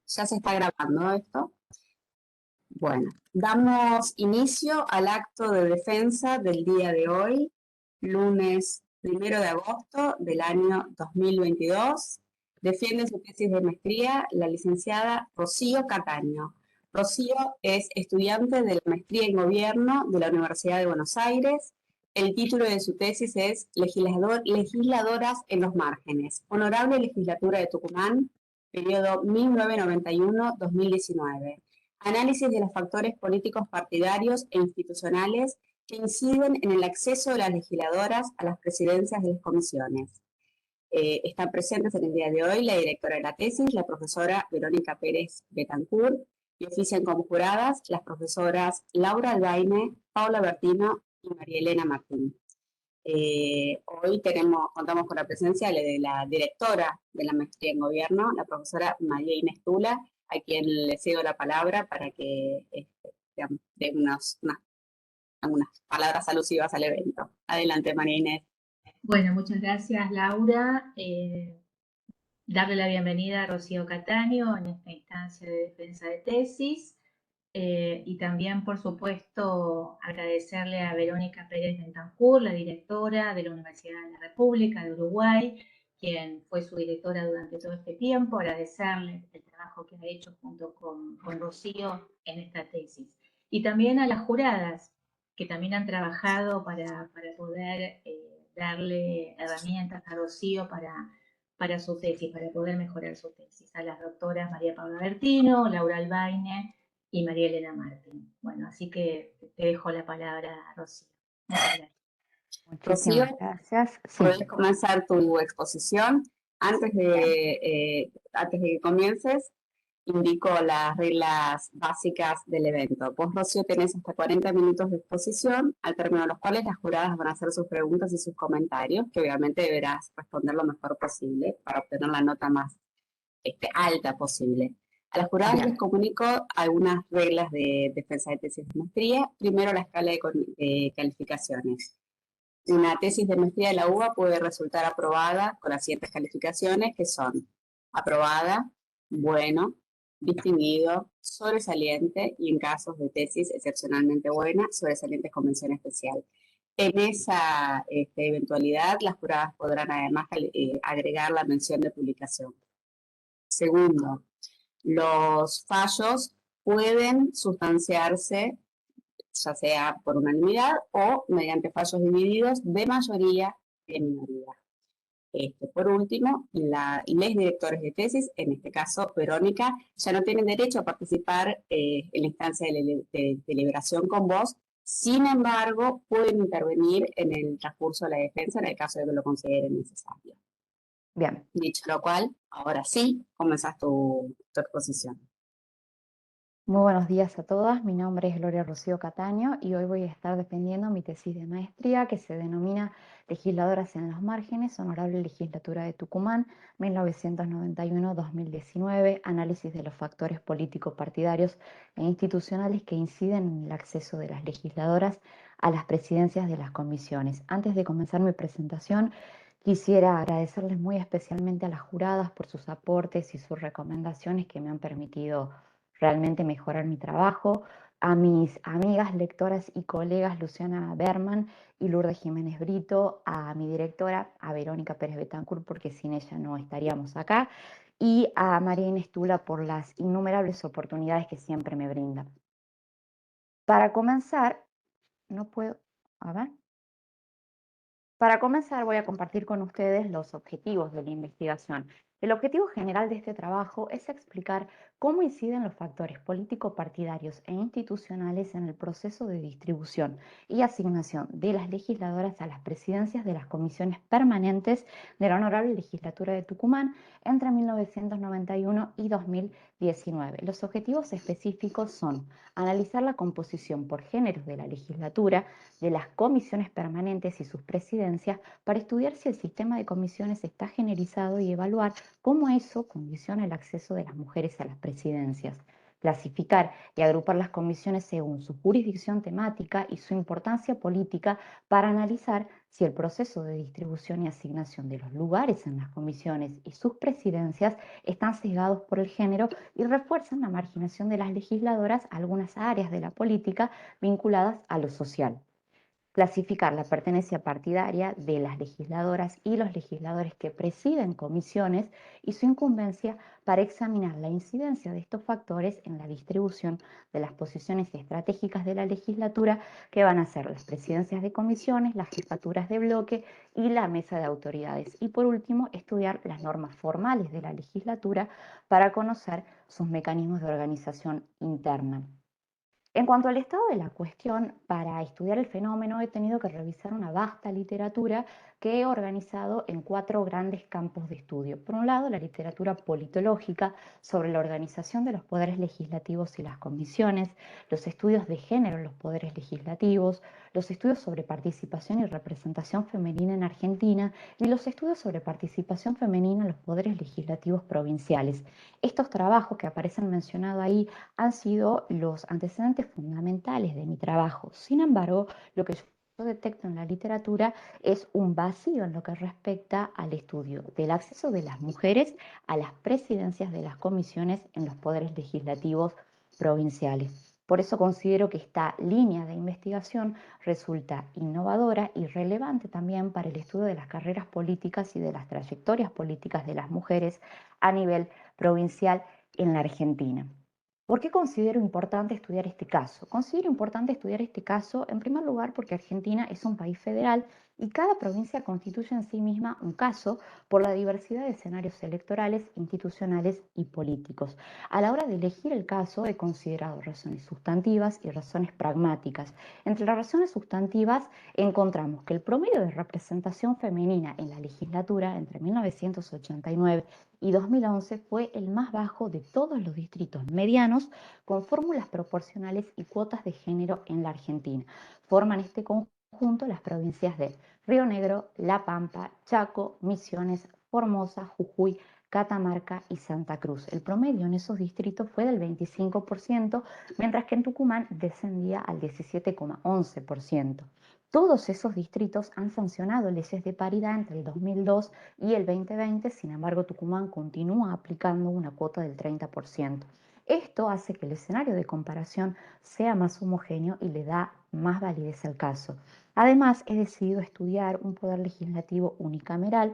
Ya se está grabando esto. Bueno, damos inicio al acto de defensa del día de hoy, lunes 1 de agosto del año 2022. Defiende su tesis de maestría la licenciada Rocío Cataño. Rocío es estudiante de la maestría en gobierno de la Universidad de Buenos Aires. El título de su tesis es Legisladoras en los márgenes. Honorable Legislatura de Tucumán, periodo 1991-2019. Análisis de los factores políticos partidarios e institucionales que inciden en el acceso de las legisladoras a las presidencias de las comisiones. Están presentes en el día de hoy la directora de la tesis, la profesora Verónica Pérez Betancourt, y ofician como juradas las profesoras Laura Albaine, Paula Bertino y María Elena Martín. Hoy contamos con la presencia de la directora de la maestría en gobierno, la profesora María Inés Tula, a quien le cedo la palabra para que dé unas palabras alusivas al evento. Adelante, María Inés. Bueno, muchas gracias, Laura. Darle la bienvenida a Rocío Cataño en esta instancia de defensa de tesis. Y también, por supuesto, agradecerle a Verónica Pérez Betancourt, la directora de la Universidad de la República de Uruguay, quien fue su directora durante todo este tiempo, agradecerle el trabajo que ha hecho junto con Rocío en esta tesis. Y también a las juradas, que también han trabajado para poder darle herramientas a Rocío para su tesis, para poder mejorar su tesis. A las doctoras María Paula Bertino, Laura Albaine y María Elena Martín. Bueno, así que te dejo la palabra, Rocío. Muchas gracias. Muchísimas gracias. Puedes comenzar tu exposición. Antes de que comiences, indico las reglas básicas del evento. Vos, Rocío, tenés hasta 40 minutos de exposición, al término de los cuales las juradas van a hacer sus preguntas y sus comentarios, que obviamente deberás responder lo mejor posible para obtener la nota más alta posible. A las juradas les comunico algunas reglas de defensa de tesis de maestría. Primero, la escala de calificaciones. Una tesis de maestría de la UBA puede resultar aprobada con las siguientes calificaciones, que son aprobada, bueno, distinguido, sobresaliente y, en casos de tesis excepcionalmente buena, sobresaliente con mención especial. En esa eventualidad, las juradas podrán además agregar la mención de publicación. Segundo, los fallos pueden sustanciarse ya sea por unanimidad o mediante fallos divididos de mayoría y minoría. Por último, las directores de tesis, en este caso Verónica, ya no tienen derecho a participar en la instancia de deliberación con vos. Sin embargo, pueden intervenir en el transcurso de la defensa en el caso de que lo consideren necesario. Bien. Dicho lo cual, ahora sí, comenzás tu exposición. Muy buenos días a todas, mi nombre es Gloria Rocío Cataño y hoy voy a estar defendiendo mi tesis de maestría que se denomina Legisladoras en los márgenes, Honorable Legislatura de Tucumán, 1991-2019, análisis de los factores políticos partidarios e institucionales que inciden en el acceso de las legisladoras a las presidencias de las comisiones. Antes de comenzar mi presentación, quisiera agradecerles muy especialmente a las juradas por sus aportes y sus recomendaciones que me han permitido realmente mejorar mi trabajo, a mis amigas lectoras y colegas Luciana Berman y Lourdes Jiménez Brito, a mi directora, a Verónica Pérez Betancourt, porque sin ella no estaríamos acá, y a María Inés Tula por las innumerables oportunidades que siempre me brinda. Para comenzar, Para comenzar, voy a compartir con ustedes los objetivos de la investigación. El objetivo general de este trabajo es explicar cómo inciden los factores político-partidarios e institucionales en el proceso de distribución y asignación de las legisladoras a las presidencias de las comisiones permanentes de la Honorable Legislatura de Tucumán entre 1991 y 2019. Los objetivos específicos son analizar la composición por géneros de la legislatura, de las comisiones permanentes y sus presidencias para estudiar si el sistema de comisiones está generalizado y evaluar cómo eso condiciona el acceso de las mujeres a las presidencias. clasificar y agrupar las comisiones según su jurisdicción temática y su importancia política para analizar si el proceso de distribución y asignación de los lugares en las comisiones y sus presidencias están sesgados por el género y refuerzan la marginación de las legisladoras a algunas áreas de la política vinculadas a lo social. Clasificar la pertenencia partidaria de las legisladoras y los legisladores que presiden comisiones y su incumbencia para examinar la incidencia de estos factores en la distribución de las posiciones estratégicas de la legislatura, que van a ser las presidencias de comisiones, las jefaturas de bloque y la mesa de autoridades. Y por último, estudiar las normas formales de la legislatura para conocer sus mecanismos de organización interna. En cuanto al estado de la cuestión, para estudiar el fenómeno he tenido que revisar una vasta literatura que he organizado en 4 grandes campos de estudio. Por un lado, la literatura politológica sobre la organización de los poderes legislativos y las comisiones, los estudios de género en los poderes legislativos, los estudios sobre participación y representación femenina en Argentina y los estudios sobre participación femenina en los poderes legislativos provinciales. Estos trabajos que aparecen mencionados ahí han sido los antecedentes fundamentales de mi trabajo. Sin embargo, lo que yo detecto en la literatura es un vacío en lo que respecta al estudio del acceso de las mujeres a las presidencias de las comisiones en los poderes legislativos provinciales. Por eso considero que esta línea de investigación resulta innovadora y relevante también para el estudio de las carreras políticas y de las trayectorias políticas de las mujeres a nivel provincial en la Argentina. ¿Por qué considero importante estudiar este caso? Considero importante estudiar este caso, en primer lugar, porque Argentina es un país federal y cada provincia constituye en sí misma un caso por la diversidad de escenarios electorales, institucionales y políticos. A la hora de elegir el caso he considerado razones sustantivas y razones pragmáticas. Entre las razones sustantivas encontramos que el promedio de representación femenina en la legislatura entre 1989 y 2011 fue el más bajo de todos los distritos medianos con fórmulas proporcionales y cuotas de género en la Argentina. Forman este conjunto las provincias de Río Negro, La Pampa, Chaco, Misiones, Formosa, Jujuy, Catamarca y Santa Cruz. El promedio en esos distritos fue del 25%, mientras que en Tucumán descendía al 17,11%. Todos esos distritos han sancionado leyes de paridad entre el 2002 y el 2020, sin embargo Tucumán continúa aplicando una cuota del 30%. Esto hace que el escenario de comparación sea más homogéneo y le da más validez al caso. Además, he decidido estudiar un poder legislativo unicameral.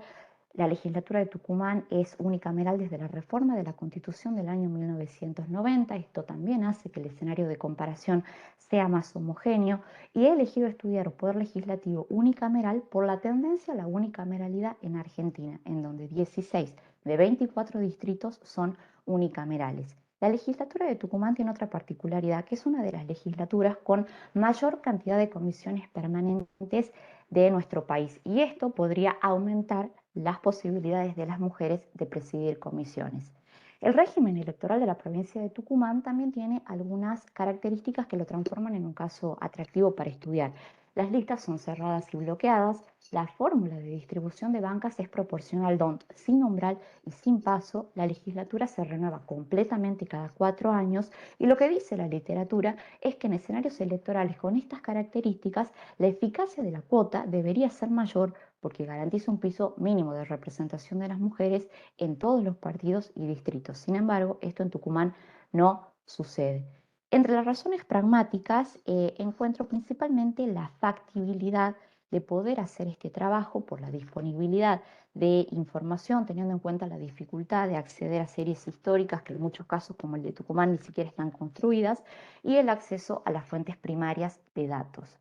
La legislatura de Tucumán es unicameral desde la reforma de la Constitución del año 1990. Esto también hace que el escenario de comparación sea más homogéneo y he elegido estudiar un poder legislativo unicameral por la tendencia a la unicameralidad en Argentina, en donde 16 de 24 distritos son unicamerales. La legislatura de Tucumán tiene otra particularidad, que es una de las legislaturas con mayor cantidad de comisiones permanentes de nuestro país, y esto podría aumentar las posibilidades de las mujeres de presidir comisiones. El régimen electoral de la provincia de Tucumán también tiene algunas características que lo transforman en un caso atractivo para estudiar. Las listas son cerradas y bloqueadas, la fórmula de distribución de bancas es proporcional DONT sin umbral y sin paso, la legislatura se renueva completamente cada 4 años y lo que dice la literatura es que en escenarios electorales con estas características la eficacia de la cuota debería ser mayor porque garantiza un piso mínimo de representación de las mujeres en todos los partidos y distritos. Sin embargo, esto en Tucumán no sucede. Entre las razones pragmáticas encuentro principalmente la factibilidad de poder hacer este trabajo por la disponibilidad de información, teniendo en cuenta la dificultad de acceder a series históricas que en muchos casos, como el de Tucumán, ni siquiera están construidas, y el acceso a las fuentes primarias de datos.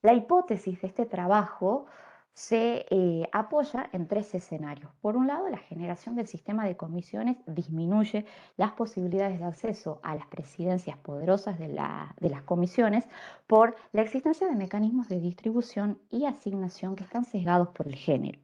La hipótesis de este trabajo se apoya en 3 escenarios. Por un lado, la generación del sistema de comisiones disminuye las posibilidades de acceso a las presidencias poderosas de las comisiones por la existencia de mecanismos de distribución y asignación que están sesgados por el género.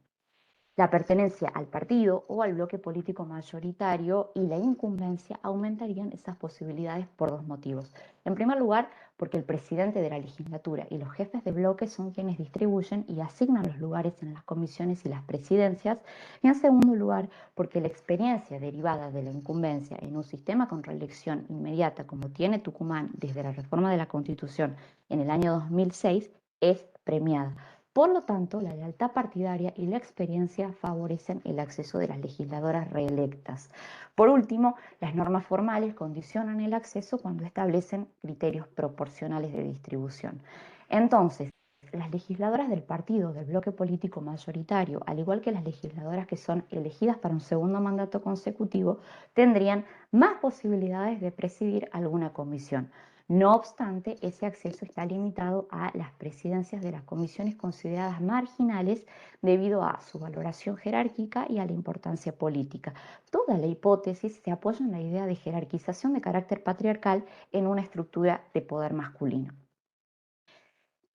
La pertenencia al partido o al bloque político mayoritario y la incumbencia aumentarían esas posibilidades por dos motivos. En primer lugar, porque el presidente de la legislatura y los jefes de bloque son quienes distribuyen y asignan los lugares en las comisiones y las presidencias. Y en segundo lugar, porque la experiencia derivada de la incumbencia en un sistema con reelección inmediata como tiene Tucumán desde la reforma de la Constitución en el año 2006 es premiada. Por lo tanto, la lealtad partidaria y la experiencia favorecen el acceso de las legisladoras reelectas. Por último, las normas formales condicionan el acceso cuando establecen criterios proporcionales de distribución. Entonces, las legisladoras del partido, del bloque político mayoritario, al igual que las legisladoras que son elegidas para un segundo mandato consecutivo, tendrían más posibilidades de presidir alguna comisión. No obstante, ese acceso está limitado a las presidencias de las comisiones consideradas marginales debido a su valoración jerárquica y a la importancia política. Toda la hipótesis se apoya en la idea de jerarquización de carácter patriarcal en una estructura de poder masculino.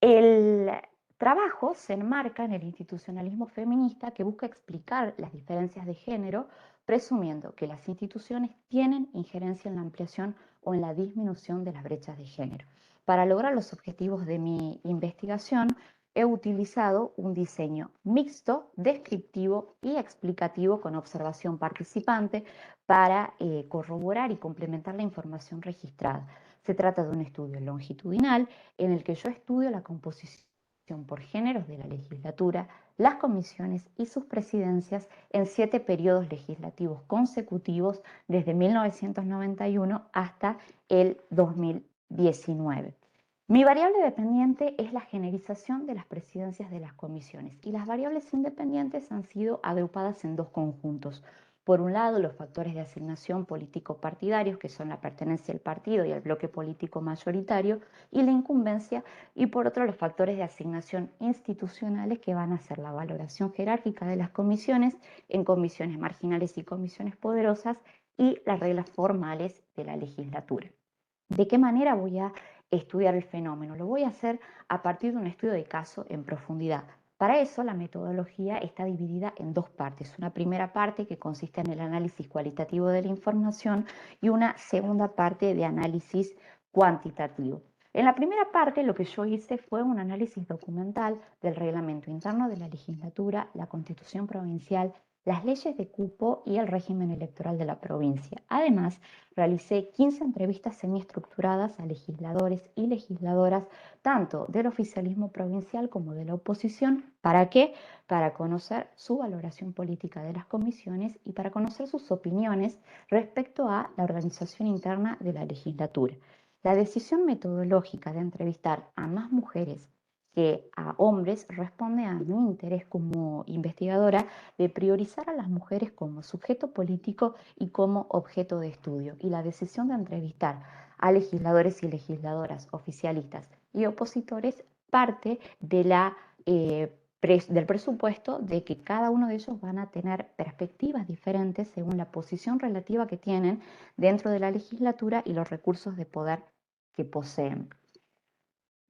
El trabajo se enmarca en el institucionalismo feminista que busca explicar las diferencias de género, presumiendo que las instituciones tienen injerencia en la ampliación o en la disminución de las brechas de género. Para lograr los objetivos de mi investigación, he utilizado un diseño mixto, descriptivo y explicativo con observación participante para corroborar y complementar la información registrada. Se trata de un estudio longitudinal en el que yo estudio la composición por géneros de la legislatura, las comisiones y sus presidencias en 7 periodos legislativos consecutivos desde 1991 hasta el 2019. Mi variable dependiente es la generización de las presidencias de las comisiones y las variables independientes han sido agrupadas en dos conjuntos. Por un lado, los factores de asignación político-partidarios, que son la pertenencia al partido y al bloque político mayoritario, y la incumbencia, y por otro, los factores de asignación institucionales, que van a ser la valoración jerárquica de las comisiones en comisiones marginales y comisiones poderosas, y las reglas formales de la legislatura. ¿De qué manera voy a estudiar el fenómeno? Lo voy a hacer a partir de un estudio de caso en profundidad. Para eso, la metodología está dividida en dos partes. Una primera parte que consiste en el análisis cualitativo de la información y una segunda parte de análisis cuantitativo. En la primera parte, lo que yo hice fue un análisis documental del reglamento interno de la legislatura, la Constitución provincial, las leyes de cupo y el régimen electoral de la provincia. Además, realicé 15 entrevistas semiestructuradas a legisladores y legisladoras, tanto del oficialismo provincial como de la oposición. ¿Para qué? Para conocer su valoración política de las comisiones y para conocer sus opiniones respecto a la organización interna de la legislatura. La decisión metodológica de entrevistar a más mujeres que a hombres responde a mi interés como investigadora de priorizar a las mujeres como sujeto político y como objeto de estudio. Y la decisión de entrevistar a legisladores y legisladoras, oficialistas y opositores parte de del presupuesto de que cada uno de ellos van a tener perspectivas diferentes según la posición relativa que tienen dentro de la legislatura y los recursos de poder que poseen.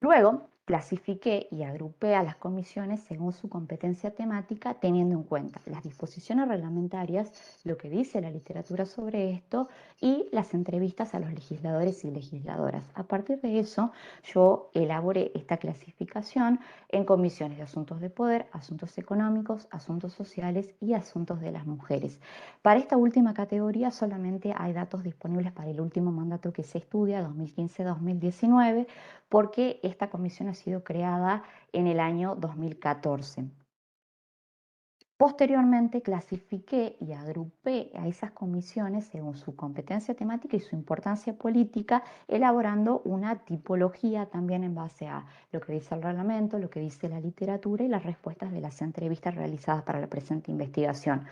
Luego, clasifiqué y agrupé a las comisiones según su competencia temática, teniendo en cuenta las disposiciones reglamentarias, lo que dice la literatura sobre esto y las entrevistas a los legisladores y legisladoras. A partir de eso, yo elaboré esta clasificación en comisiones de asuntos de poder, asuntos económicos, asuntos sociales y asuntos de las mujeres. Para esta última categoría solamente hay datos disponibles para el último mandato que se estudia, 2015-2019, porque esta comisión ha sido creada en el año 2014. Posteriormente clasifiqué y agrupé a esas comisiones según su competencia temática y su importancia política, elaborando una tipología también en base a lo que dice el reglamento, lo que dice la literatura y las respuestas de las entrevistas realizadas para la presente investigación.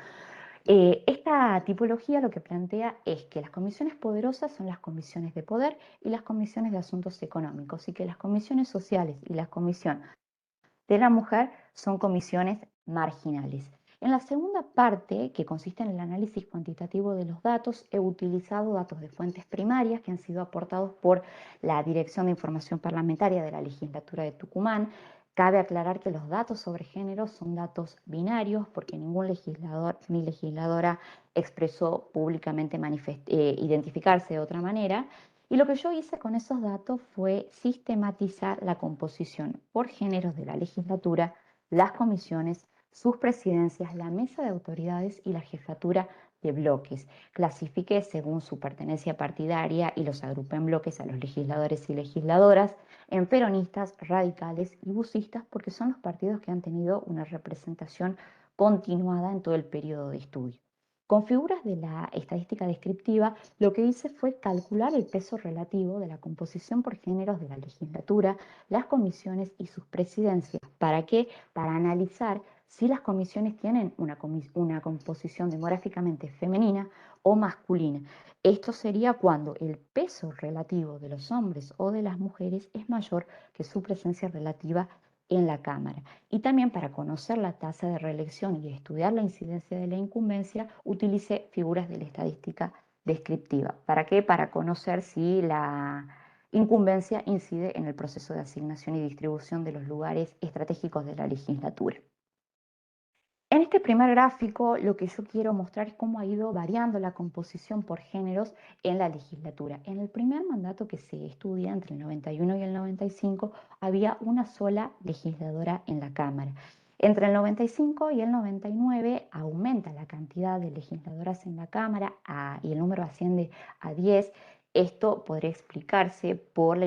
Esta tipología lo que plantea es que las comisiones poderosas son las comisiones de poder y las comisiones de asuntos económicos, y que las comisiones sociales y la comisión de la mujer son comisiones marginales. En la segunda parte, que consiste en el análisis cuantitativo de los datos, he utilizado datos de fuentes primarias que han sido aportados por la Dirección de Información Parlamentaria de la Legislatura de Tucumán, Cabe aclarar que los datos sobre género son datos binarios porque ningún legislador ni legisladora expresó públicamente identificarse de otra manera. Y lo que yo hice con esos datos fue sistematizar la composición por géneros de la legislatura, las comisiones, sus presidencias, la mesa de autoridades y la jefatura de bloques. Clasifiqué según su pertenencia partidaria y los agrupé en bloques a los legisladores y legisladoras, en peronistas, radicales y bucistas, porque son los partidos que han tenido una representación continuada en todo el periodo de estudio. Con figuras de la estadística descriptiva, lo que hice fue calcular el peso relativo de la composición por géneros de la legislatura, las comisiones y sus presidencias. ¿Para qué? Para analizar si las comisiones tienen una composición demográficamente femenina o masculina. Esto sería cuando el peso relativo de los hombres o de las mujeres es mayor que su presencia relativa en la Cámara. Y también para conocer la tasa de reelección y estudiar la incidencia de la incumbencia, utilicé figuras de la estadística descriptiva. ¿Para qué? Para conocer si la incumbencia incide en el proceso de asignación y distribución de los lugares estratégicos de la legislatura. En este primer gráfico lo que yo quiero mostrar es cómo ha ido variando la composición por géneros en la legislatura. En el primer mandato que se estudia, entre el 91 y el 95, había una sola legisladora en la Cámara. Entre el 95 y el 99 aumenta la cantidad de legisladoras en la Cámara y el número asciende a 10. Esto podría explicarse por la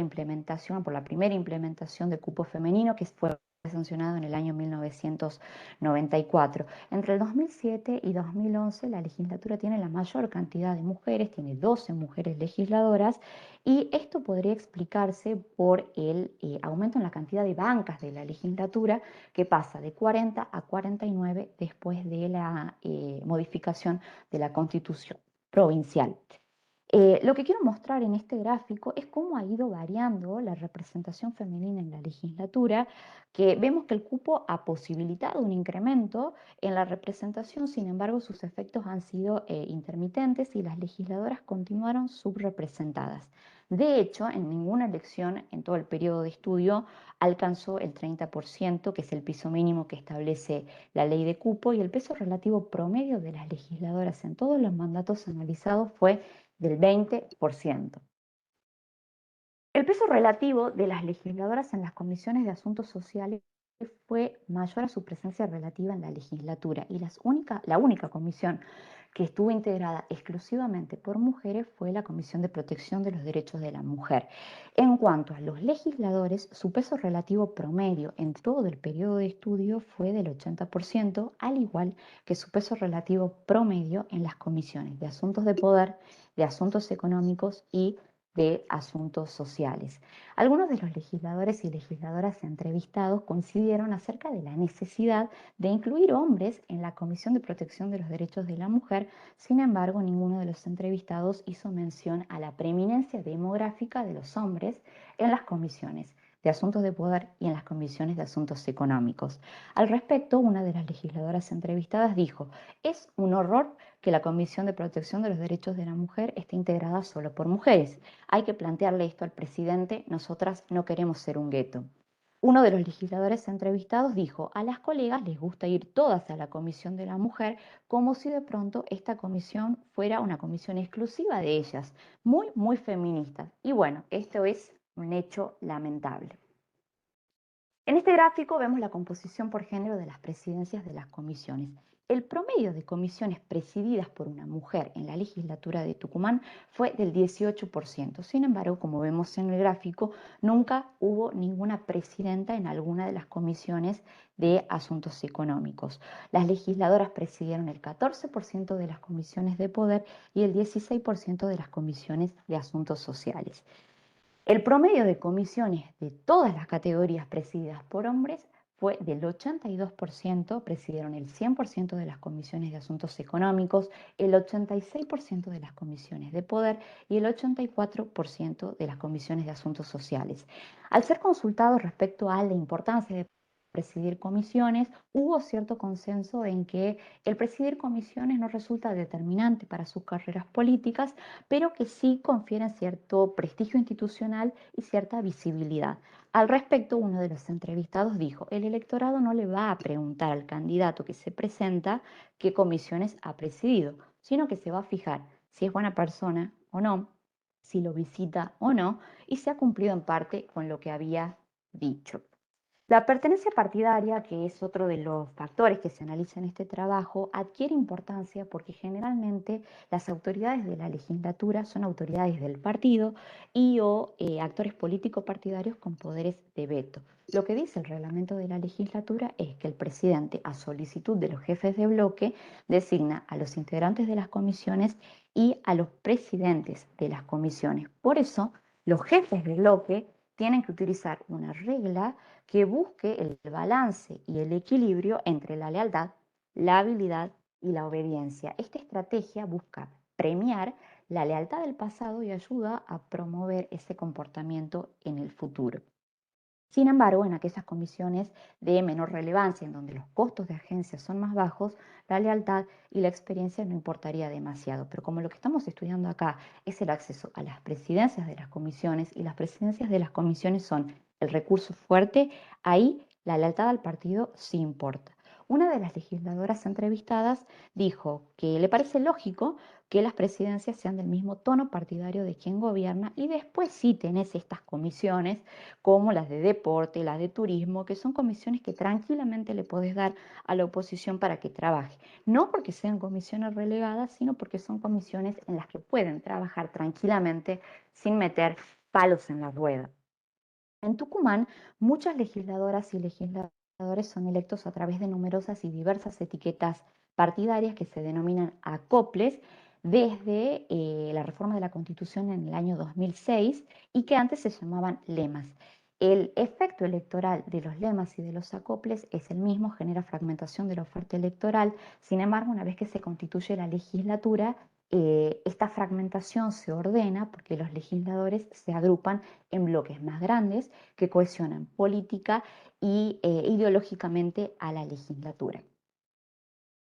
primera implementación del cupo femenino que fue sancionado en el año 1994. Entre el 2007 y 2011 la legislatura tiene la mayor cantidad de mujeres, tiene 12 mujeres legisladoras, y esto podría explicarse por el aumento en la cantidad de bancas de la legislatura, que pasa de 40 a 49 después de la modificación de la Constitución provincial. Lo que quiero mostrar en este gráfico es cómo ha ido variando la representación femenina en la legislatura, que vemos que el cupo ha posibilitado un incremento en la representación, sin embargo sus efectos han sido intermitentes y las legisladoras continuaron subrepresentadas. De hecho, en ninguna elección en todo el periodo de estudio alcanzó el 30%, que es el piso mínimo que establece la ley de cupo, y el peso relativo promedio de las legisladoras en todos los mandatos analizados fue del 20%. El peso relativo de las legisladoras en las comisiones de asuntos sociales fue mayor a su presencia relativa en la legislatura, y la única comisión que estuvo integrada exclusivamente por mujeres fue la Comisión de Protección de los Derechos de la Mujer. En cuanto a los legisladores, su peso relativo promedio en todo el periodo de estudio fue del 80%, al igual que su peso relativo promedio en las comisiones de asuntos de poder, de asuntos económicos y de asuntos sociales. Algunos de los legisladores y legisladoras entrevistados coincidieron acerca de la necesidad de incluir hombres en la Comisión de Protección de los Derechos de la Mujer. Sin embargo, ninguno de los entrevistados hizo mención a la preeminencia demográfica de los hombres en las comisiones de asuntos de poder y en las comisiones de asuntos económicos. Al respecto, una de las legisladoras entrevistadas dijo: "Es un horror que la Comisión de Protección de los Derechos de la Mujer esté integrada solo por mujeres. Hay que plantearle esto al presidente, nosotras no queremos ser un gueto". Uno de los legisladores entrevistados dijo: "A las colegas les gusta ir todas a la Comisión de la Mujer, como si de pronto esta comisión fuera una comisión exclusiva de ellas, muy, muy feminista". Y bueno, esto es un hecho lamentable. En este gráfico vemos la composición por género de las presidencias de las comisiones. El promedio de comisiones presididas por una mujer en la legislatura de Tucumán fue del 18%. Sin embargo, como vemos en el gráfico, nunca hubo ninguna presidenta en alguna de las comisiones de asuntos económicos. Las legisladoras presidieron el 14% de las comisiones de poder y el 16% de las comisiones de asuntos sociales. El promedio de comisiones de todas las categorías presididas por hombres fue del 82%, presidieron el 100% de las comisiones de asuntos económicos, el 86% de las comisiones de poder y el 84% de las comisiones de asuntos sociales. Al ser consultados respecto a la importancia de presidir comisiones, hubo cierto consenso en que el presidir comisiones no resulta determinante para sus carreras políticas, pero que sí confieren cierto prestigio institucional y cierta visibilidad. Al respecto, uno de los entrevistados dijo, el electorado no le va a preguntar al candidato que se presenta qué comisiones ha presidido, sino que se va a fijar si es buena persona o no, si lo visita o no, y si ha cumplido en parte con lo que había dicho. La pertenencia partidaria, que es otro de los factores que se analiza en este trabajo, adquiere importancia porque generalmente las autoridades de la legislatura son autoridades del partido y o actores políticos partidarios con poderes de veto. Lo que dice el reglamento de la legislatura es que el presidente, a solicitud de los jefes de bloque, designa a los integrantes de las comisiones y a los presidentes de las comisiones. Por eso, los jefes de bloque tienen que utilizar una regla que busque el balance y el equilibrio entre la lealtad, la habilidad y la obediencia. Esta estrategia busca premiar la lealtad del pasado y ayuda a promover ese comportamiento en el futuro. Sin embargo, en aquellas comisiones de menor relevancia, en donde los costos de agencia son más bajos, la lealtad y la experiencia no importaría demasiado. Pero como lo que estamos estudiando acá es el acceso a las presidencias de las comisiones y las presidencias de las comisiones son el recurso fuerte, ahí la lealtad al partido sí importa. Una de las legisladoras entrevistadas dijo que le parece lógico que las presidencias sean del mismo tono partidario de quien gobierna y después sí tenés estas comisiones como las de deporte, las de turismo, que son comisiones que tranquilamente le podés dar a la oposición para que trabaje. No porque sean comisiones relegadas, sino porque son comisiones en las que pueden trabajar tranquilamente sin meter palos en la rueda. En Tucumán, muchas legisladoras y legisladores son electos a través de numerosas y diversas etiquetas partidarias que se denominan acoples desde la reforma de la Constitución en el año 2006 y que antes se llamaban lemas. El efecto electoral de los lemas y de los acoples es el mismo, genera fragmentación de la oferta electoral. Sin embargo, una vez que se constituye la legislatura, esta fragmentación se ordena porque los legisladores se agrupan en bloques más grandes que cohesionan política y ideológicamente a la legislatura.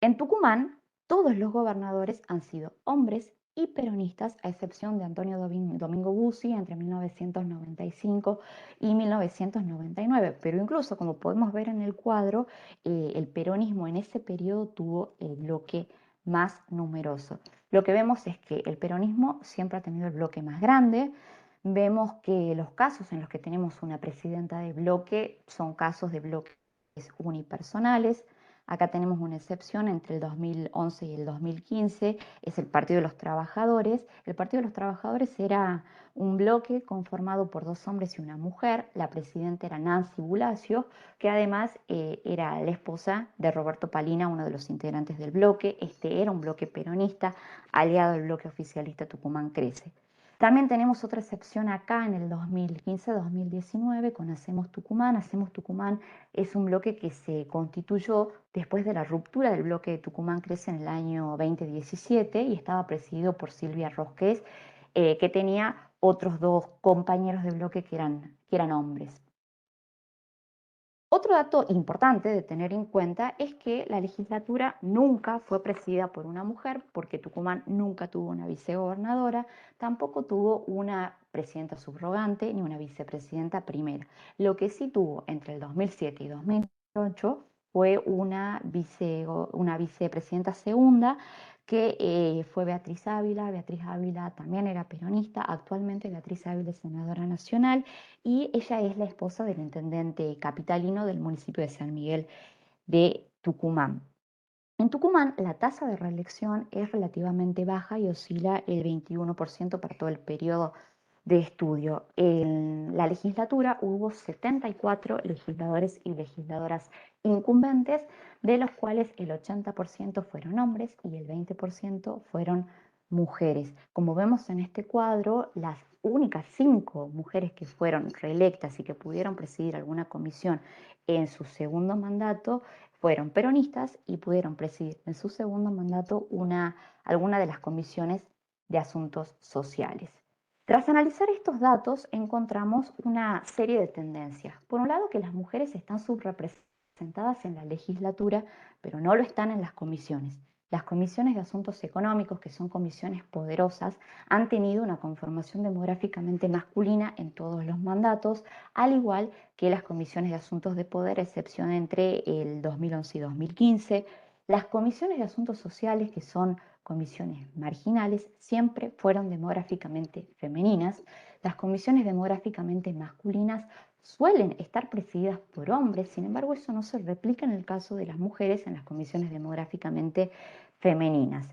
En Tucumán, todos los gobernadores han sido hombres y peronistas, a excepción de Antonio Domingo Bussi entre 1995 y 1999. Pero incluso, como podemos ver en el cuadro, el peronismo en ese periodo tuvo el bloque más numeroso. Lo que vemos es que el peronismo siempre ha tenido el bloque más grande. Vemos que los casos en los que tenemos una presidenta de bloque son casos de bloques unipersonales. Acá tenemos una excepción entre el 2011 y el 2015, es el Partido de los Trabajadores. El Partido de los Trabajadores era un bloque conformado por dos hombres y una mujer. La presidenta era Nancy Bulacio, que además era la esposa de Roberto Palina, uno de los integrantes del bloque. Este era un bloque peronista, aliado al bloque oficialista Tucumán Crece. También tenemos otra excepción acá en el 2015-2019 con Hacemos Tucumán. Hacemos Tucumán es un bloque que se constituyó después de la ruptura del bloque de Tucumán Crece en el año 2017 y estaba presidido por Silvia Rosqués, que tenía otros dos compañeros de bloque que eran hombres. Otro dato importante de tener en cuenta es que la legislatura nunca fue presidida por una mujer, porque Tucumán nunca tuvo una vicegobernadora, tampoco tuvo una presidenta subrogante ni una vicepresidenta primera. Lo que sí tuvo entre el 2007 y 2008 fue una vicepresidenta segunda, que fue Beatriz Ávila. Beatriz Ávila también era peronista, actualmente Beatriz Ávila es senadora nacional y ella es la esposa del intendente capitalino del municipio de San Miguel de Tucumán. En Tucumán, la tasa de reelección es relativamente baja y oscila el 21% para todo el periodo de estudio. En la legislatura hubo 74 legisladores y legisladoras incumbentes, de los cuales el 80% fueron hombres y el 20% fueron mujeres. Como vemos en este cuadro, las únicas 5 mujeres que fueron reelectas y que pudieron presidir alguna comisión en su segundo mandato fueron peronistas y pudieron presidir en su segundo mandato alguna de las comisiones de asuntos sociales. Tras analizar estos datos, encontramos una serie de tendencias. Por un lado, que las mujeres están subrepresentadas en la legislatura, pero no lo están en las comisiones. Las comisiones de asuntos económicos, que son comisiones poderosas, han tenido una conformación demográficamente masculina en todos los mandatos, al igual que las comisiones de asuntos de poder, a excepción entre el 2011 y 2015. Las comisiones de asuntos sociales, que son comisiones marginales, siempre fueron demográficamente femeninas. Las comisiones demográficamente masculinas suelen estar presididas por hombres, sin embargo eso no se replica en el caso de las mujeres en las comisiones demográficamente femeninas.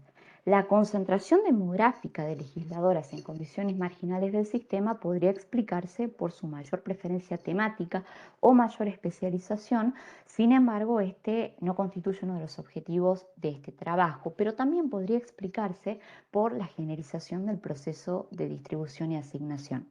La concentración demográfica de legisladoras en comisiones marginales del sistema podría explicarse por su mayor preferencia temática o mayor especialización. Sin embargo, este no constituye uno de los objetivos de este trabajo, pero también podría explicarse por la generización del proceso de distribución y asignación.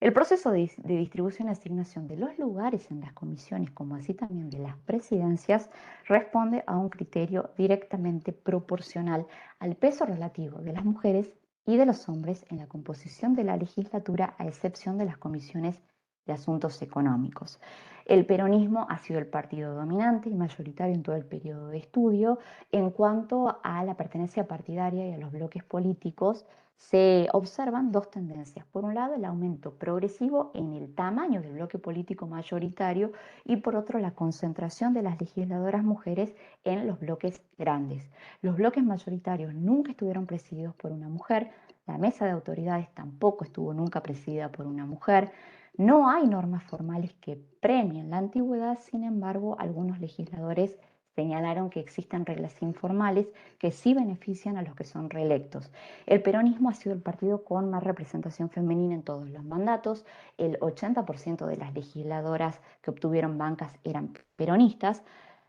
El proceso de distribución y asignación de los lugares en las comisiones, como así también de las presidencias, responde a un criterio directamente proporcional al peso relativo de las mujeres y de los hombres en la composición de la legislatura, a excepción de las comisiones de asuntos económicos. El peronismo ha sido el partido dominante y mayoritario en todo el periodo de estudio. En cuanto a la pertenencia partidaria y a los bloques políticos, se observan dos tendencias. Por un lado, el aumento progresivo en el tamaño del bloque político mayoritario y por otro, la concentración de las legisladoras mujeres en los bloques grandes. Los bloques mayoritarios nunca estuvieron presididos por una mujer, la mesa de autoridades tampoco estuvo nunca presidida por una mujer. No hay normas formales que premien la antigüedad, sin embargo, algunos legisladores señalaron que existen reglas informales que sí benefician a los que son reelectos. El peronismo ha sido el partido con más representación femenina en todos los mandatos. El 80% de las legisladoras que obtuvieron bancas eran peronistas.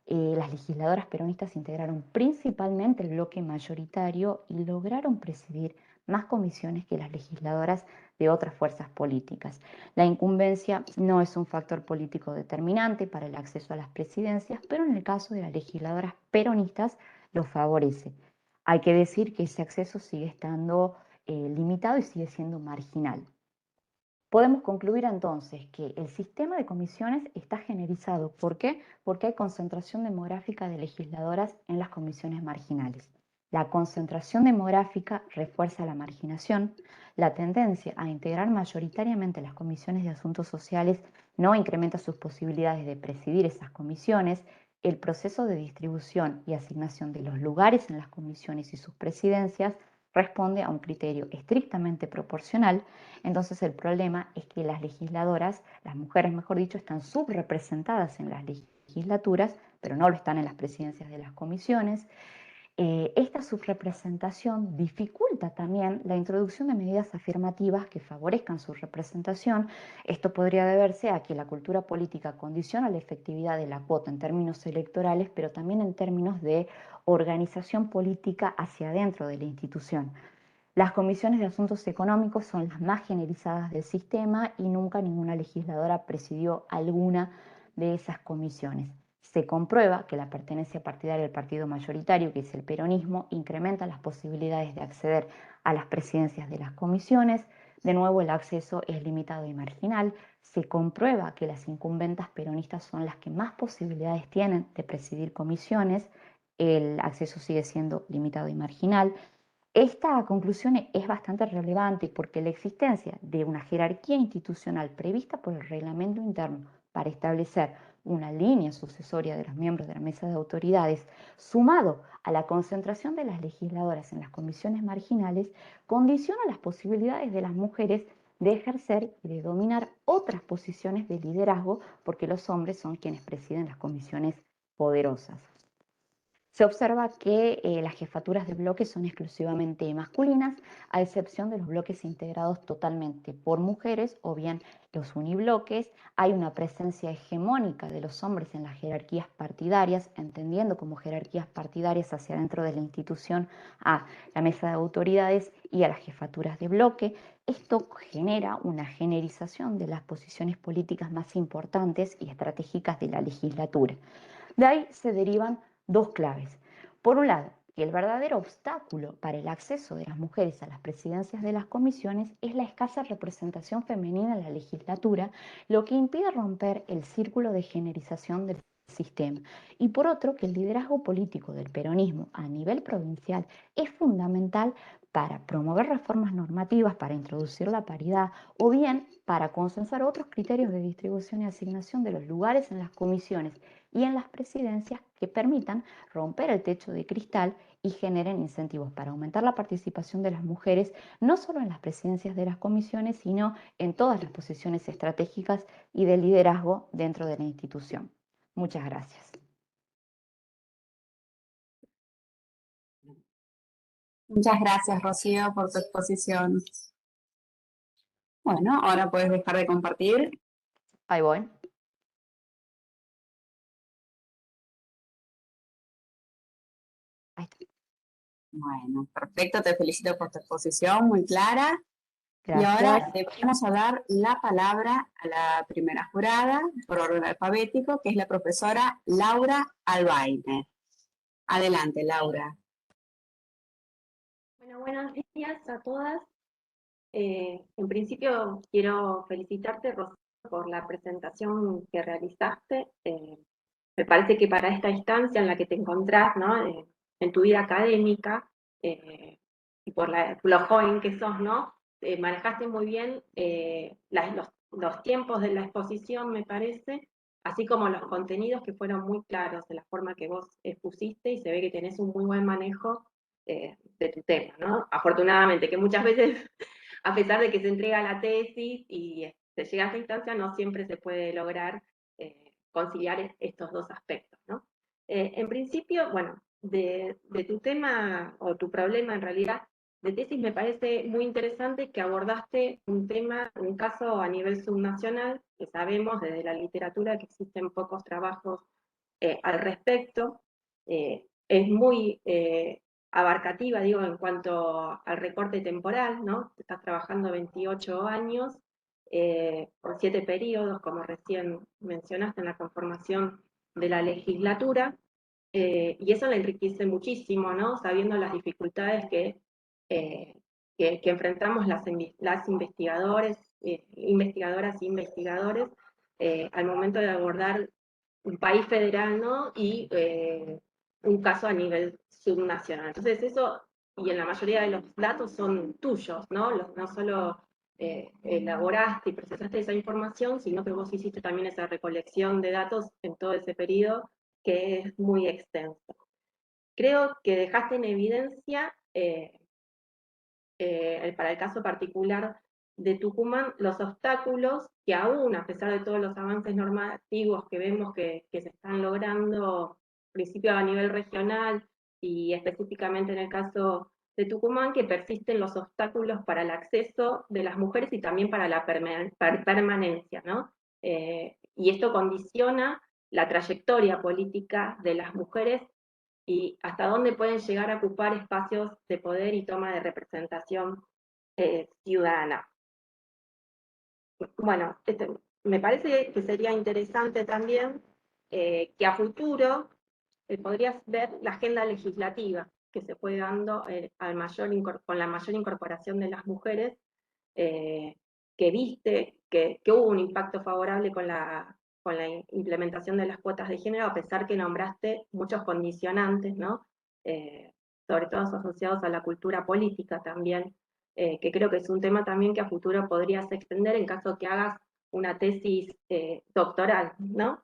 Las legisladoras peronistas integraron principalmente el bloque mayoritario y lograron presidir más comisiones que las legisladoras de otras fuerzas políticas. La incumbencia no es un factor político determinante para el acceso a las presidencias, pero en el caso de las legisladoras peronistas lo favorece. Hay que decir que ese acceso sigue estando limitado y sigue siendo marginal. Podemos concluir entonces que el sistema de comisiones está generalizado. ¿Por qué? Porque hay concentración demográfica de legisladoras en las comisiones marginales. La concentración demográfica refuerza la marginación. La tendencia a integrar mayoritariamente las comisiones de asuntos sociales no incrementa sus posibilidades de presidir esas comisiones. El proceso de distribución y asignación de los lugares en las comisiones y sus presidencias responde a un criterio estrictamente proporcional. Entonces el problema es que las legisladoras, las mujeres mejor dicho, están subrepresentadas en las legislaturas, pero no lo están en las presidencias de las comisiones. Esta subrepresentación dificulta también la introducción de medidas afirmativas que favorezcan su representación. Esto podría deberse a que la cultura política condiciona la efectividad de la cuota en términos electorales, pero también en términos de organización política hacia adentro de la institución. Las comisiones de asuntos económicos son las más generalizadas del sistema y nunca ninguna legisladora presidió alguna de esas comisiones. Se comprueba que la pertenencia partidaria al partido mayoritario, que es el peronismo, incrementa las posibilidades de acceder a las presidencias de las comisiones. De nuevo, el acceso es limitado y marginal. Se comprueba que las incumbentas peronistas son las que más posibilidades tienen de presidir comisiones. El acceso sigue siendo limitado y marginal. Esta conclusión es bastante relevante porque la existencia de una jerarquía institucional prevista por el reglamento interno para establecer una línea sucesoria de los miembros de la mesa de autoridades, sumado a la concentración de las legisladoras en las comisiones marginales, condiciona las posibilidades de las mujeres de ejercer y de dominar otras posiciones de liderazgo, porque los hombres son quienes presiden las comisiones poderosas. Se observa que las jefaturas de bloques son exclusivamente masculinas, a excepción de los bloques integrados totalmente por mujeres o bien los unibloques. Hay una presencia hegemónica de los hombres en las jerarquías partidarias, entendiendo como jerarquías partidarias hacia dentro de la institución a la mesa de autoridades y a las jefaturas de bloque. Esto genera una generización de las posiciones políticas más importantes y estratégicas de la legislatura. De ahí se derivan dos claves. Por un lado, que el verdadero obstáculo para el acceso de las mujeres a las presidencias de las comisiones es la escasa representación femenina en la legislatura, lo que impide romper el círculo de generización del sistema. Y por otro, que el liderazgo político del peronismo a nivel provincial es fundamental para promover reformas normativas, para introducir la paridad o bien para consensar otros criterios de distribución y asignación de los lugares en las comisiones y en las presidencias que permitan romper el techo de cristal y generen incentivos para aumentar la participación de las mujeres, no solo en las presidencias de las comisiones, sino en todas las posiciones estratégicas y de liderazgo dentro de la institución. Muchas gracias. Muchas gracias, Rocío, por tu exposición. Bueno, ahora puedes dejar de compartir. Ahí voy. Ahí está. Bueno, perfecto, te felicito por tu exposición, muy clara. Y Gracias. ahora le vamos a dar la palabra a la primera jurada, por orden alfabético, que es la profesora Laura Albaine. Adelante, Laura. Bueno, buenos días a todas. En principio quiero felicitarte, Rocío, por la presentación que realizaste. Me parece que para esta instancia en la que te encontrás, ¿no? En tu vida académica, y por lo joven que sos, ¿no? Manejaste muy bien los tiempos de la exposición, me parece, así como los contenidos que fueron muy claros de la forma que vos expusiste, y se ve que tenés un muy buen manejo de tu tema, ¿no? Afortunadamente, que muchas veces, a pesar de que se entrega la tesis y se llega a esta instancia, no siempre se puede lograr conciliar estos dos aspectos, ¿no? En principio, bueno, de tu tema o tu problema en realidad de tesis, me parece muy interesante que abordaste un tema, un caso a nivel subnacional, que sabemos desde la literatura que existen pocos trabajos al respecto. Es muy abarcativa, digo, en cuanto al recorte temporal, ¿no? Estás trabajando 28 años, por 7 periodos, como recién mencionaste en la conformación de la legislatura, y eso la enriquece muchísimo, ¿no? Sabiendo las dificultades eh, que enfrentamos las investigadoras e investigadores al momento de abordar un país federal, ¿no? Y un caso a nivel subnacional. Entonces eso, y en la mayoría de los datos son tuyos, ¿no? No solo elaboraste y procesaste esa información, sino que vos hiciste también esa recolección de datos en todo ese periodo, que es muy extenso. Creo que dejaste en evidencia, para el caso particular de Tucumán, los obstáculos que aún, a pesar de todos los avances normativos que vemos que se están logrando, en principio a nivel regional y específicamente en el caso de Tucumán, que persisten los obstáculos para el acceso de las mujeres y también para la permanencia, ¿no? Y esto condiciona la trayectoria política de las mujeres y hasta dónde pueden llegar a ocupar espacios de poder y toma de representación ciudadana. Bueno, me parece que sería interesante también que a futuro podrías ver la agenda legislativa que se fue dando con la mayor incorporación de las mujeres, que viste que hubo un impacto favorable con la implementación de las cuotas de género, a pesar que nombraste muchos condicionantes, ¿no? Sobre todo asociados a la cultura política también, que creo que es un tema también que a futuro podrías extender en caso que hagas una tesis doctoral, ¿no?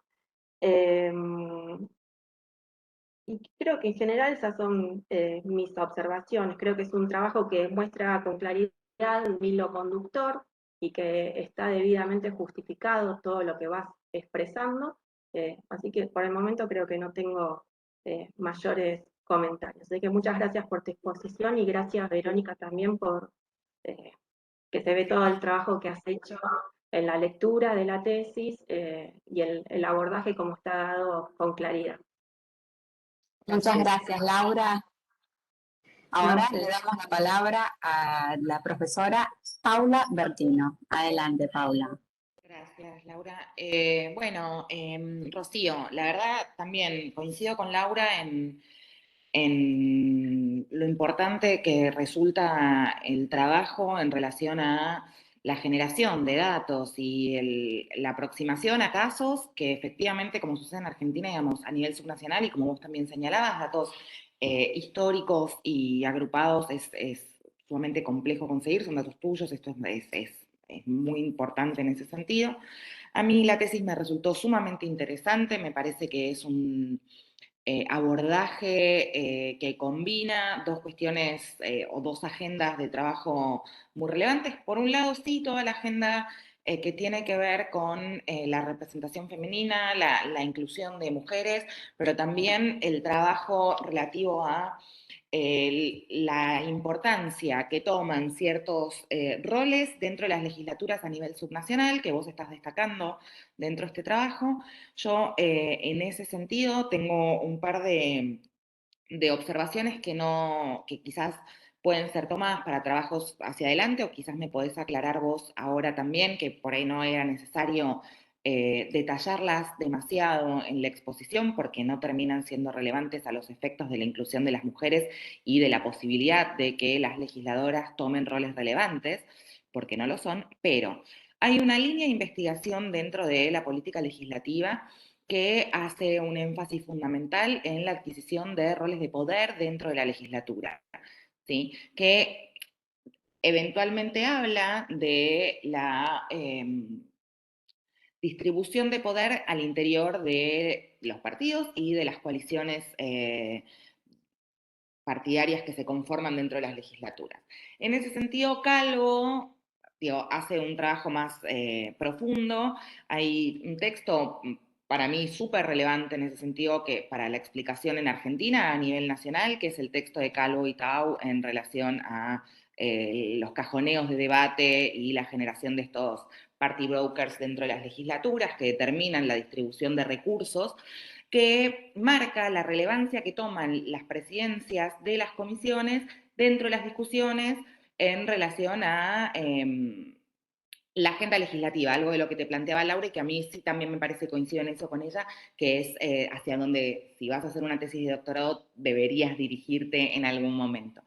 Y creo que en general esas son mis observaciones. Creo que es un trabajo que muestra con claridad un hilo conductor y que está debidamente justificado todo lo que vas expresando. Así que por el momento creo que no tengo mayores comentarios. Así que muchas gracias por tu exposición y gracias, Verónica, también por que se ve todo el trabajo que has hecho en la lectura de la tesis y el abordaje como está dado con claridad. Muchas gracias, Laura. Ahora le damos la palabra a la profesora Paula Bertino. Adelante, Paula. Gracias, Laura. Bueno, Rocío, la verdad también coincido con Laura en lo importante que resulta el trabajo en relación a la generación de datos y la aproximación a casos que efectivamente, como sucede en Argentina, digamos, a nivel subnacional, y como vos también señalabas, datos históricos y agrupados es sumamente complejo conseguir, son datos tuyos, esto es muy importante en ese sentido. A mí la tesis me resultó sumamente interesante, me parece que es un abordaje que combina dos cuestiones o dos agendas de trabajo muy relevantes. Por un lado, sí, toda la agenda que tiene que ver con la representación femenina, la inclusión de mujeres, pero también el trabajo relativo a la importancia que toman ciertos roles dentro de las legislaturas a nivel subnacional, que vos estás destacando dentro de este trabajo. Yo, en ese sentido, tengo un par de observaciones que quizás pueden ser tomadas para trabajos hacia adelante, o quizás me podés aclarar vos ahora también, que por ahí no era necesario detallarlas demasiado en la exposición porque no terminan siendo relevantes a los efectos de la inclusión de las mujeres y de la posibilidad de que las legisladoras tomen roles relevantes, porque no lo son, pero hay una línea de investigación dentro de la política legislativa que hace un énfasis fundamental en la adquisición de roles de poder dentro de la legislatura, ¿sí? Que eventualmente habla de la distribución de poder al interior de los partidos y de las coaliciones partidarias que se conforman dentro de las legislaturas. En ese sentido, Calvo hace un trabajo más profundo. Hay un texto para mí súper relevante en ese sentido que para la explicación en Argentina a nivel nacional, que es el texto de Calvo y Tau en relación a los cajoneos de debate y la generación de estos party brokers dentro de las legislaturas que determinan la distribución de recursos, que marca la relevancia que toman las presidencias de las comisiones dentro de las discusiones en relación a la agenda legislativa, algo de lo que te planteaba Laura y que a mí sí también me parece coincido en eso con ella, que es hacia donde, si vas a hacer una tesis de doctorado, deberías dirigirte en algún momento.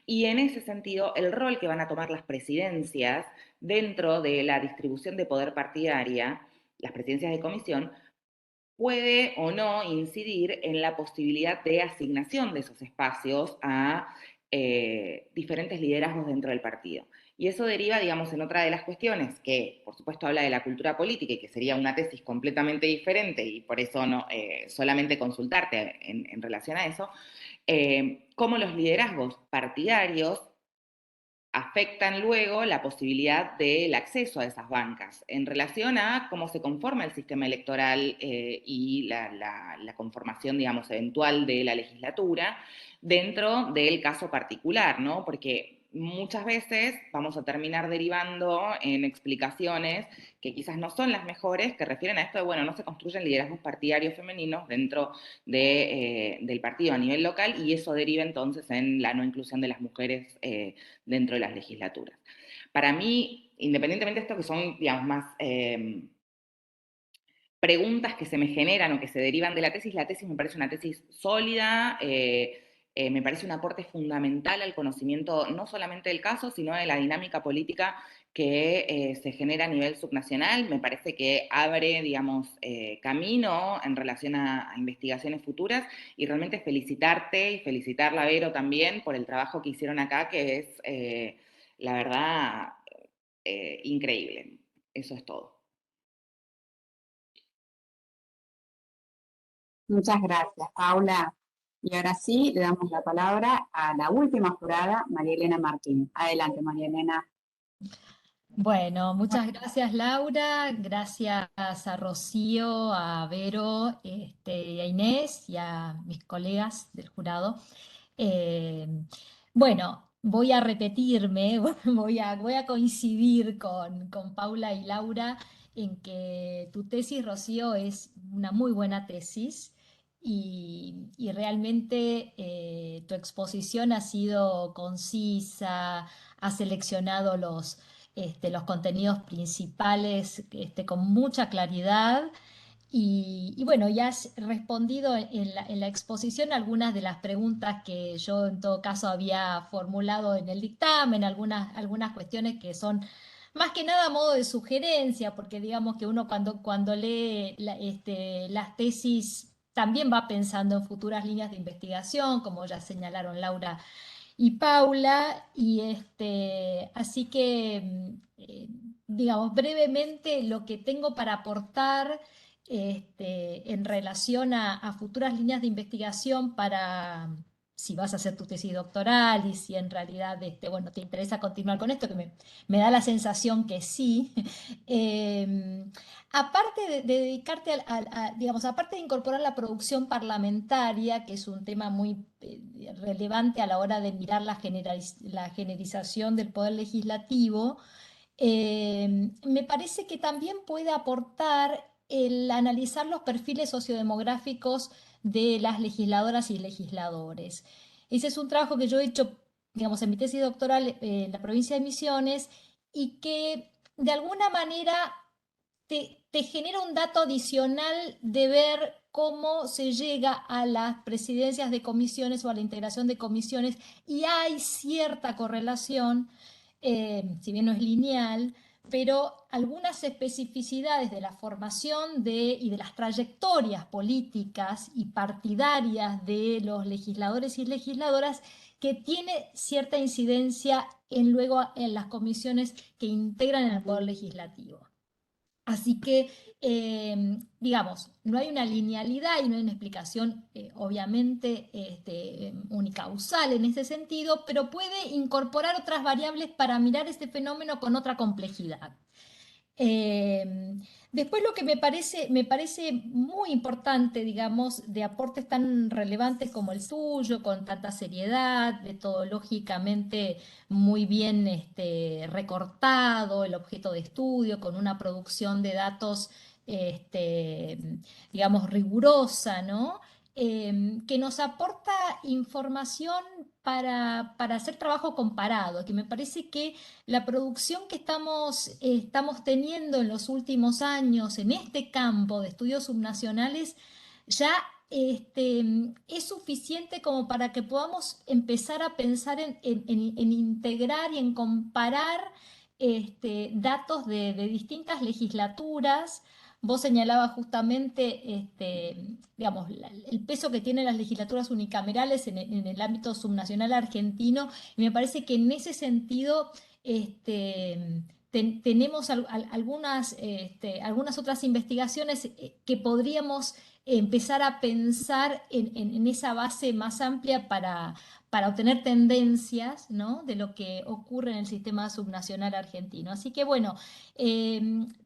Y en ese sentido, el rol que van a tomar las presidencias dentro de la distribución de poder partidaria, las presidencias de comisión, puede o no incidir en la posibilidad de asignación de esos espacios a diferentes liderazgos dentro del partido. Y eso deriva, digamos, en otra de las cuestiones que, por supuesto, habla de la cultura política y que sería una tesis completamente diferente y por eso no solamente consultarte en relación a eso, cómo los liderazgos partidarios afectan luego la posibilidad del acceso a esas bancas en relación a cómo se conforma el sistema electoral y la conformación, digamos, eventual de la legislatura dentro del caso particular, ¿no? Porque muchas veces vamos a terminar derivando en explicaciones que quizás no son las mejores, que refieren a esto de, bueno, no se construyen liderazgos partidarios femeninos dentro del partido a nivel local y eso deriva entonces en la no inclusión de las mujeres dentro de las legislaturas. Para mí, independientemente de esto que son, digamos, más preguntas que se me generan o que se derivan de la tesis me parece una tesis sólida, me parece un aporte fundamental al conocimiento no solamente del caso, sino de la dinámica política que se genera a nivel subnacional. Me parece que abre, digamos, camino en relación a investigaciones futuras y realmente felicitarte y felicitarla a Vero también por el trabajo que hicieron acá, que es, la verdad, increíble. Eso es todo. Muchas gracias, Paula. Y ahora sí, le damos la palabra a la última jurada, María Elena Martín. Adelante, María Elena. Bueno, muchas gracias Laura, gracias a Rocío, a Vero, y a Inés y a mis colegas del jurado. Eh, bueno, voy a repetirme, voy a coincidir con Paula y Laura en que tu tesis, Rocío, es una muy buena tesis y realmente tu exposición ha sido concisa, ha seleccionado los contenidos principales con mucha claridad. Y bueno, ya has respondido en la exposición algunas de las preguntas que yo en todo caso había formulado en el dictamen, algunas cuestiones que son más que nada a modo de sugerencia, porque digamos que uno cuando lee las tesis también va pensando en futuras líneas de investigación, como ya señalaron Laura y Paula, y así que, digamos, brevemente lo que tengo para aportar en relación a futuras líneas de investigación para si vas a hacer tu tesis doctoral y si en realidad, bueno, te interesa continuar con esto, que me da la sensación que sí. Aparte de dedicarte digamos, aparte de incorporar la producción parlamentaria, que es un tema muy relevante a la hora de mirar la generización del poder legislativo, me parece que también puede aportar el analizar los perfiles sociodemográficos de las legisladoras y legisladores. Ese es un trabajo que yo he hecho, digamos, en mi tesis doctoral en la provincia de Misiones y que de alguna manera te genera un dato adicional de ver cómo se llega a las presidencias de comisiones o a la integración de comisiones y hay cierta correlación, si bien no es lineal, pero algunas especificidades de la formación y de las trayectorias políticas y partidarias de los legisladores y legisladoras que tiene cierta incidencia luego en las comisiones que integran el poder legislativo. Así que, digamos, no hay una linealidad y no hay una explicación, obviamente, unicausal en ese sentido, pero puede incorporar otras variables para mirar este fenómeno con otra complejidad. Después lo que me parece muy importante, digamos, de aportes tan relevantes como el suyo, con tanta seriedad, metodológicamente muy bien recortado, el objeto de estudio, con una producción de datos, digamos, rigurosa, ¿no? Que nos aporta información para hacer trabajo comparado, que me parece que la producción que estamos teniendo en los últimos años en este campo de estudios subnacionales ya es suficiente como para que podamos empezar a pensar en integrar y en comparar datos de distintas legislaturas. Vos señalabas justamente, digamos, el peso que tienen las legislaturas unicamerales en el ámbito subnacional argentino, y me parece que en ese sentido tenemos algunas otras investigaciones que podríamos empezar a pensar en esa base más amplia para obtener tendencias, ¿no?, de lo que ocurre en el sistema subnacional argentino. Así que bueno,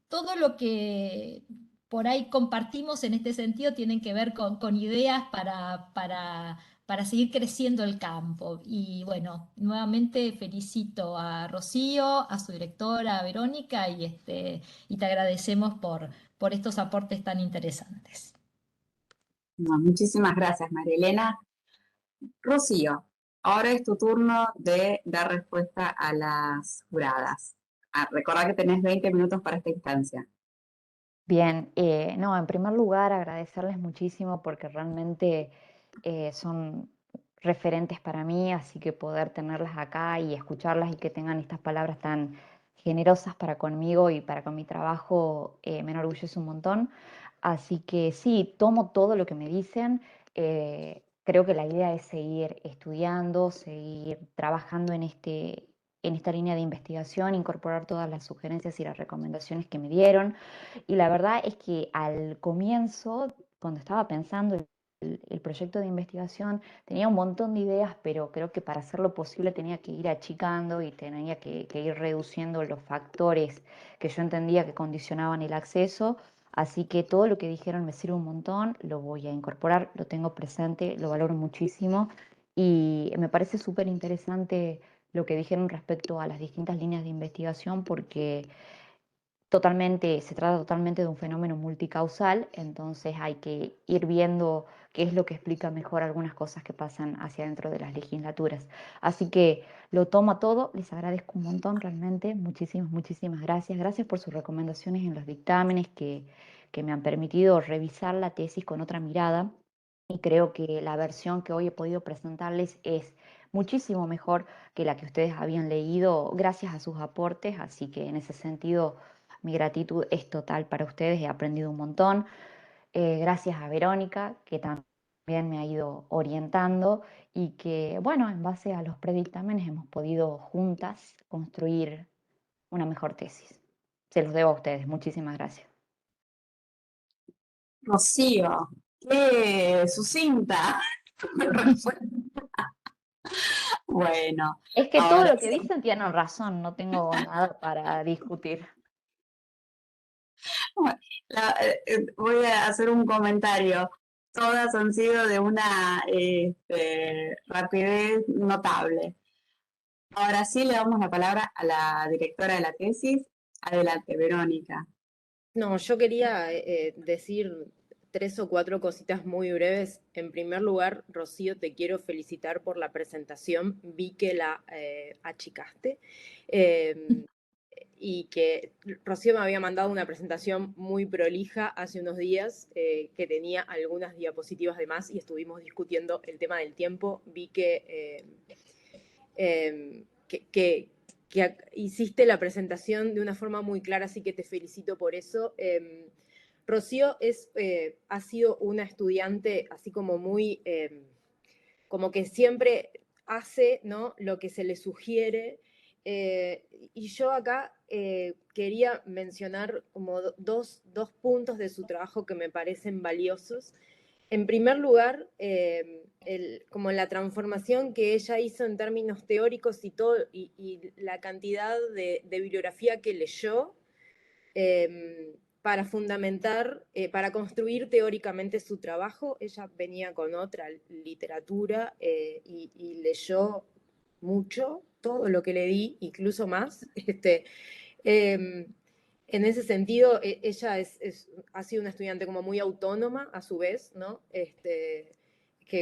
todo lo que por ahí compartimos en este sentido tienen que ver con ideas para seguir creciendo el campo. Y bueno, nuevamente felicito a Rocío, a su directora, a Verónica, y te agradecemos por estos aportes tan interesantes. No, muchísimas gracias, María Elena. Rocío, ahora es tu turno de dar respuesta a las juradas. Recordá que tenés 20 minutos para esta instancia. Bien, no, en primer lugar agradecerles muchísimo porque realmente son referentes para mí, así que poder tenerlas acá y escucharlas y que tengan estas palabras tan generosas para conmigo y para con mi trabajo me enorgullece un montón. Así que sí, tomo todo lo que me dicen. Creo que la idea es seguir estudiando, seguir trabajando en esta línea de investigación, incorporar todas las sugerencias y las recomendaciones que me dieron. Y la verdad es que al comienzo, cuando estaba pensando el proyecto de investigación, tenía un montón de ideas, pero creo que para hacerlo posible tenía que ir achicando y tenía que ir reduciendo los factores que yo entendía que condicionaban el acceso. Así que todo lo que dijeron me sirve un montón, lo voy a incorporar, lo tengo presente, lo valoro muchísimo y me parece súper interesante lo que dijeron respecto a las distintas líneas de investigación porque se trata totalmente de un fenómeno multicausal, entonces hay que ir viendo qué es lo que explica mejor algunas cosas que pasan hacia dentro de las legislaturas. Así que lo tomo todo, les agradezco un montón realmente, muchísimas, muchísimas gracias. Gracias por sus recomendaciones en los dictámenes que me han permitido revisar la tesis con otra mirada y creo que la versión que hoy he podido presentarles es muchísimo mejor que la que ustedes habían leído, gracias a sus aportes, así que en ese sentido mi gratitud es total para ustedes, he aprendido un montón. Gracias a Verónica, que también me ha ido orientando y que, bueno, en base a los predictámenes hemos podido juntas construir una mejor tesis. Se los debo a ustedes. Muchísimas gracias. Rocío, qué sucinta. Bueno, Es que todo ahora lo que sí. dicen tienen razón, no tengo nada para discutir. Voy a hacer un comentario. Todas han sido de una rapidez notable. Ahora sí le damos la palabra a la directora de la tesis. Adelante, Verónica. No, yo quería decir 3 o 4 cositas muy breves. En primer lugar, Rocío, te quiero felicitar por la presentación. Vi que la achicaste y que Rocío me había mandado una presentación muy prolija hace unos días que tenía algunas diapositivas de más y estuvimos discutiendo el tema del tiempo. Vi que hiciste la presentación de una forma muy clara, así que te felicito por eso. Rocío ha sido una estudiante así como muy, como que siempre hace, ¿no?, lo que se le sugiere. Y yo acá quería mencionar como dos puntos de su trabajo que me parecen valiosos. En primer lugar, como la transformación que ella hizo en términos teóricos y la cantidad de bibliografía que leyó para fundamentar, para construir teóricamente su trabajo. Ella venía con otra literatura y leyó mucho, todo lo que le di, incluso más. En ese sentido, ella ha sido una estudiante como muy autónoma a su vez, ¿no? Que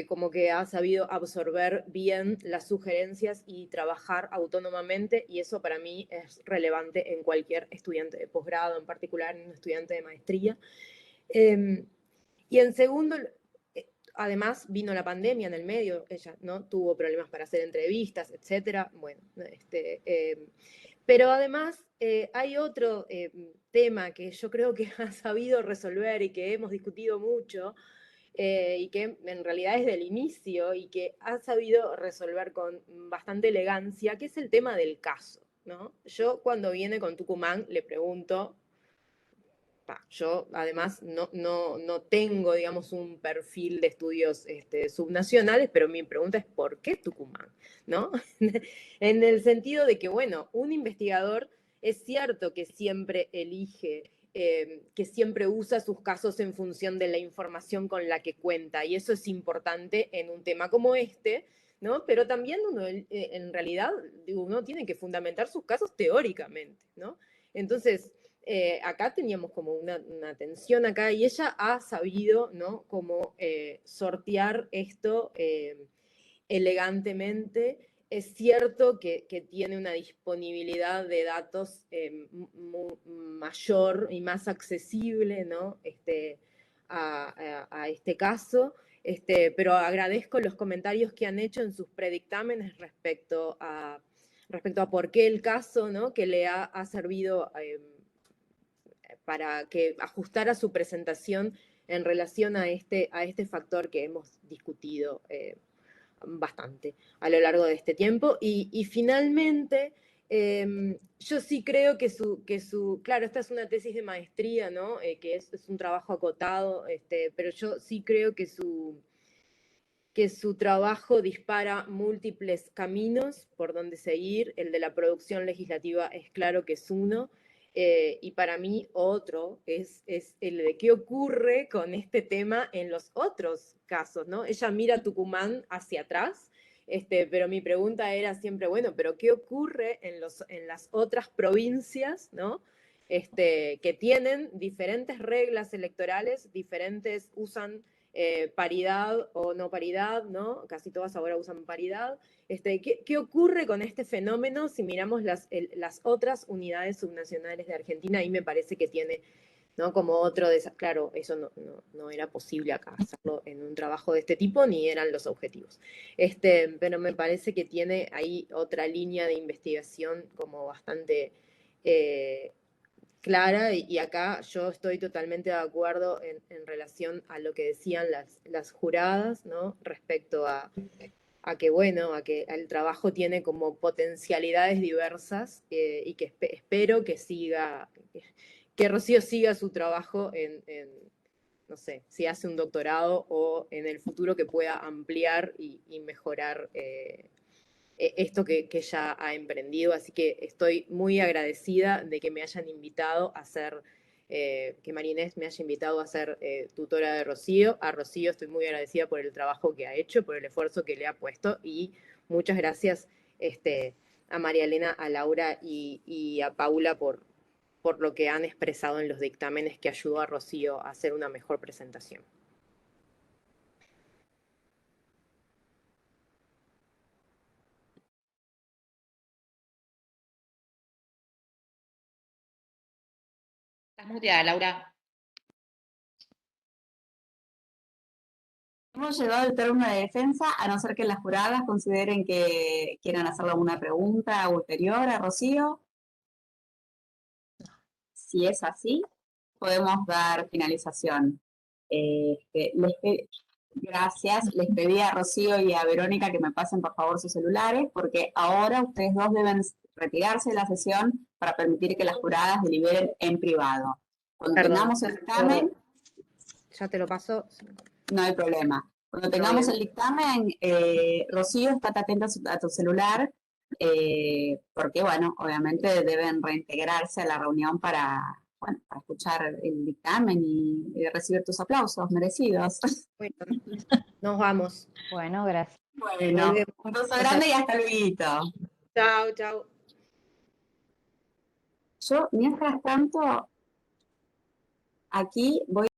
como que ha sabido absorber bien las sugerencias y trabajar autónomamente, y eso para mí es relevante en cualquier estudiante de posgrado, en particular en un estudiante de maestría. Y en segundo, además vino la pandemia en el medio, ella, ¿no?, tuvo problemas para hacer entrevistas, etc. Bueno, pero además hay otro tema que yo creo que ha sabido resolver y que hemos discutido mucho y que en realidad es del inicio y que ha sabido resolver con bastante elegancia, que es el tema del caso, ¿no? Yo cuando viene con Tucumán le pregunto, yo además no tengo, digamos, un perfil de estudios subnacionales, pero mi pregunta es ¿por qué Tucumán? ¿No? En el sentido de que, bueno, un investigador es cierto que siempre elige, que siempre usa sus casos en función de la información con la que cuenta, y eso es importante en un tema como este, ¿no? Pero también uno, en realidad, uno tiene que fundamentar sus casos teóricamente, ¿no? Entonces, acá teníamos como una tensión acá, y ella ha sabido, ¿no?, como sortear esto elegantemente. Es cierto que tiene una disponibilidad de datos mayor y más accesible, ¿no?, a este caso, pero agradezco los comentarios que han hecho en sus predictámenes respecto a por qué el caso, ¿no?, que le ha servido para que ajustara su presentación en relación a este factor que hemos discutido bastante a lo largo de este tiempo. Y finalmente, yo sí creo que claro, esta es una tesis de maestría, ¿no?, que es un trabajo acotado, pero yo sí creo que su trabajo dispara múltiples caminos por donde seguir. El de la producción legislativa es claro que es uno, y para mí otro es el de qué ocurre con este tema en los otros casos, ¿no? Ella mira Tucumán hacia atrás, pero mi pregunta era siempre, bueno, pero ¿qué ocurre en las otras provincias, ¿no?, que tienen diferentes reglas electorales, usan paridad o no paridad, ¿no? Casi todas ahora usan paridad. ¿Qué ocurre con este fenómeno si miramos las otras unidades subnacionales de Argentina? Ahí me parece que tiene ¿no? Como otro de esas, claro, eso no era posible acá hacerlo en un trabajo de este tipo, ni eran los objetivos. Pero me parece que tiene ahí otra línea de investigación como bastante clara, y acá yo estoy totalmente de acuerdo en relación a lo que decían las juradas, ¿no? Respecto a que, bueno, a que el trabajo tiene como potencialidades diversas, y que espero que siga, que Rocío siga su trabajo no sé, si hace un doctorado o en el futuro que pueda ampliar y mejorar esto que ya ha emprendido. Así que estoy muy agradecida de que me hayan invitado a ser, que María Inés me haya invitado a ser tutora de Rocío. A Rocío estoy muy agradecida por el trabajo que ha hecho, por el esfuerzo que le ha puesto, y muchas gracias a María Elena, a Laura y a Paula por lo que han expresado en los dictámenes, que ayudó a Rocío a hacer una mejor presentación. Estás muteada, Laura. Hemos llegado al turno de defensa, a no ser que las juradas consideren que quieran hacerle alguna pregunta ulterior a Rocío. Si es así, podemos dar finalización. Gracias. Les pedí a Rocío y a Verónica que me pasen por favor sus celulares, porque ahora ustedes dos deben retirarse de la sesión para permitir que las juradas deliberen en privado. Cuando tengamos el dictamen... Ya te lo paso. No hay problema. Cuando tengamos el dictamen, Rocío, estate atenta a tu celular, porque, bueno, obviamente deben reintegrarse a la reunión para escuchar el dictamen y recibir tus aplausos merecidos. Bueno, nos vamos. Bueno, gracias. Bueno, Volvemos. un beso grande y hasta luego. Chao, chao. Yo, mientras tanto, aquí voy